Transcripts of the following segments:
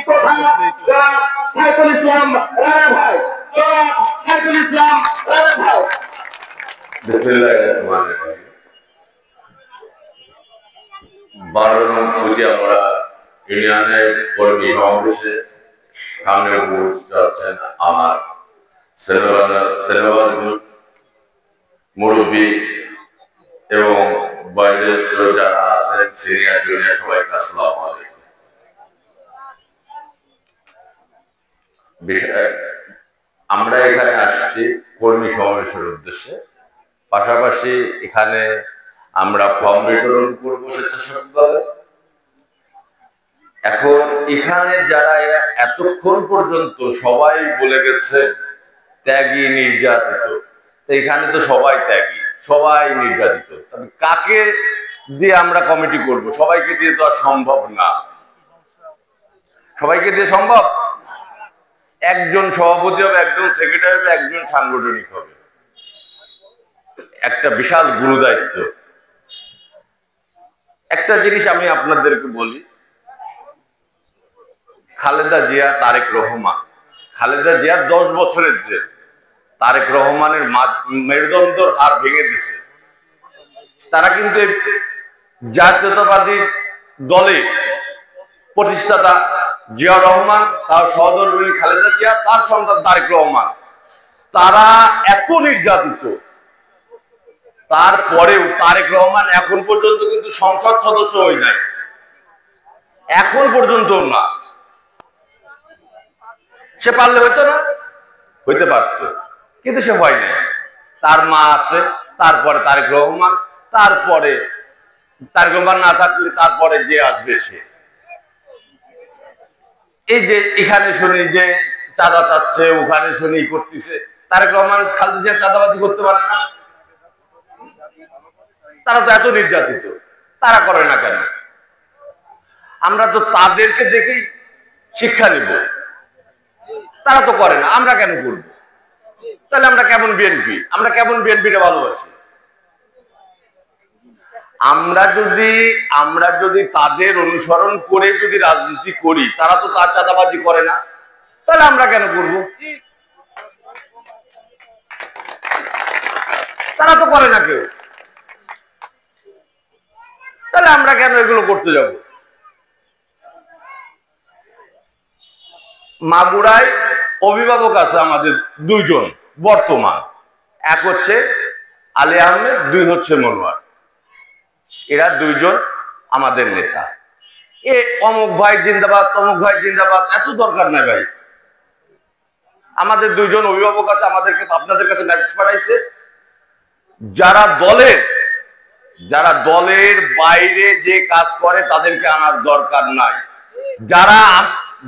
কথা সাইফুল ইসলাম রানা ভাই, সাইফুল ইসলাম রানা ভাই। বিসমিল্লাহির রহমানির রহিম। 12 নং কুটিয়াপাড়া ইউনিয়নের কর্মী সমাবেশে সামনে উপস্থিত আছেন আমার সেনাবাহিনী মুরব্বী এবং বয়োজ্যেষ্ঠ যারা আছেন সিনিয়র জুনিয়র সবাইকে আসসালামু আলাইকুম। আমরা এখানে আসছি কর্মী সমাবেশের উদ্দেশ্যে, পাশাপাশি এখানে আমরা ফর্ম বিতরণ করবো স্বেচ্ছাসেবকভাবে। এখন এখানে যারা এতক্ষণ পর্যন্ত সবাই বলে গেছে ত্যাগী নির্যাতিত, এখানে তো সবাই ত্যাগী, সবাই নির্যাতিত, তবে কাকে দিয়ে আমরা কমিটি করব? সবাইকে দিয়ে তো আর সম্ভব না। সবাইকে দিয়ে সম্ভব? একজন সভাপতি হবে, একজন সেক্রেটারি হবে, একজন সাংগঠনিক হবে। একটা বিশাল গুরু দায়িত্ব। একটা জিনিস আমি আপনাদেরকে বলি, খালেদা জিয়া, তারেক রহমান, খালেদা জিয়ার 10 বছরের জেল, তারেক রহমানের মেরুদণ্ডর হাড় ভেঙে দিছে। তারা কিন্তু জাতীয়তাবাদী দলে প্রতিষ্ঠাতা জিয়া রহমান, তার সহধর্মিণী খালেদা জিয়া, তার সন্তান তারেক রহমান, তারা এত নির্যাতিত, তারপরেও তারেক রহমান এখন পর্যন্ত কিন্তু সংসদ সদস্য হয়ে যায়, এখন পর্যন্ত না। সে পারলে হইতো না, হইতে পারত, কিন্তু সে হয় নাই। তার মা আছে, তারপরে তারেক রহমান, তারপরে তারেক রহমান না থাকলে তারপরে যে আসবে সে। এই যে এখানে শুনি যে চাঁদা চাচ্ছে, ওখানে শুনি করতেছে, তারেক রহমান খালেদা জিয়া চাঁদাবাজি করতে পারে না? তারা তো এত নির্যাতিত, তারা করে না কেন? আমরা তো তাদেরকে দেখেই শিক্ষা নিব, তারা তো করে না, আমরা কেন করব? তাহলে আমরা কেমন বিএনপি? আমরা কেমন বিএনপিটা ভালোবাসি? আমরা যদি তাদের অনুসরণ করে যদি রাজনীতি করি, তারা তো তার চাঁদাবাজি করে না, তাহলে আমরা কেন করব? তারা তো করে না কেউ, তাহলে আমরা কেন এগুলো করতে যাব? মাগুরায় অভিভাবক আছে আমাদের 2 জন বর্তমান, এক হচ্ছে আলী আহমেদ, 2 হচ্ছে মনোয়ার। এরা 2 জন আমাদের নেতা। অমুক ভাই জিন্দাবাদ, তমুক ভাই জিন্দাবাদ, এত দরকার নাই ভাই। আমাদের 2 জন অভিভাবক আছে, আমাদেরকে আপনাদের কাছে মেসেজ পাঠাইছে, যারা দলের বাইরে যে কাজ করে তাদেরকে আনার দরকার নাই।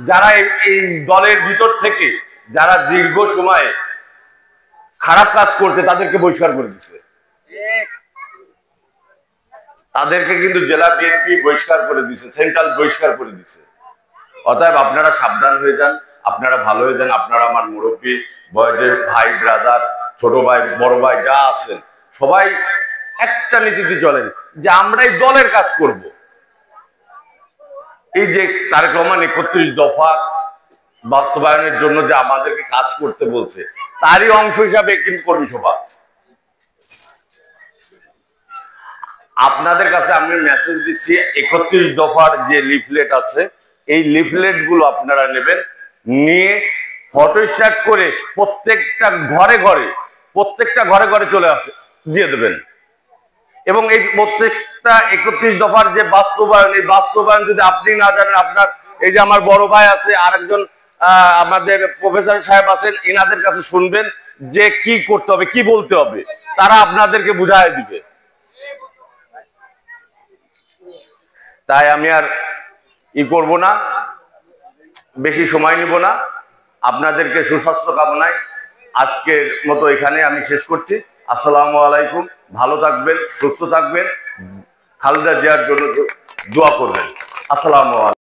যারা এই দলের ভিতর থেকে যারা দীর্ঘ সময়ে খারাপ কাজ করছে তাদেরকে বহিষ্কার করে দিচ্ছে। তাদেরকে কিন্তু জেলা বিএনপি বহিষ্কার করে দিচ্ছে, সেন্ট্রাল বহিষ্কার করে দিচ্ছে। অতএব আপনারা সাবধান হয়ে যান, আপনারা ভালো হয়ে যান। আপনারা আমার মুরব্বী, বয়োজ্যেষ্ঠ ভাই, ব্রাদার, ছোট ভাই, বড় ভাই যা আছেন, সবাই একটা নীতিতে চলেন যে আমরা এই দলের কাজ করব। এই যে তারেক রহমান 31 দফা বাস্তবায়নের জন্য যে আমাদেরকে কাজ করতে বলছে, তারই অংশ হিসাবে কিন্তু কর্মী সভা। আপনাদের কাছে আমি মেসেজ দিচ্ছি, 31 দফার যে লিফলেট আছে, এই লিফলেট গুলো আপনারা নেবেন, নিয়ে ফটো স্টার্ট করে প্রত্যেকটা ঘরে ঘরে চলে আসে দিয়ে দেবেন। এবং এই প্রত্যেকটা 31 দফার যে বাস্তবায়ন, এই বাস্তবায়ন যদি আপনি না জানেন, আপনার এই যে আমার বড় ভাই আছে, আরেকজন আমাদের প্রফেসর সাহেব আছেন, এনাদের কাছে শুনবেন যে কি করতে হবে, কি বলতে হবে, তারা আপনাদেরকে বুঝায় দিবে। তাই আমি আর করব না, বেশি সময় নিব না। আপনাদেরকে সুস্বাস্থ্য কামনায় আজকের মতো এখানে আমি শেষ করছি। আসসালামু আলাইকুম। ভালো থাকবেন, সুস্থ থাকবেন, খালেদা জিয়ার জন্য দোয়া করবেন। আসসালামু আলাইকুম।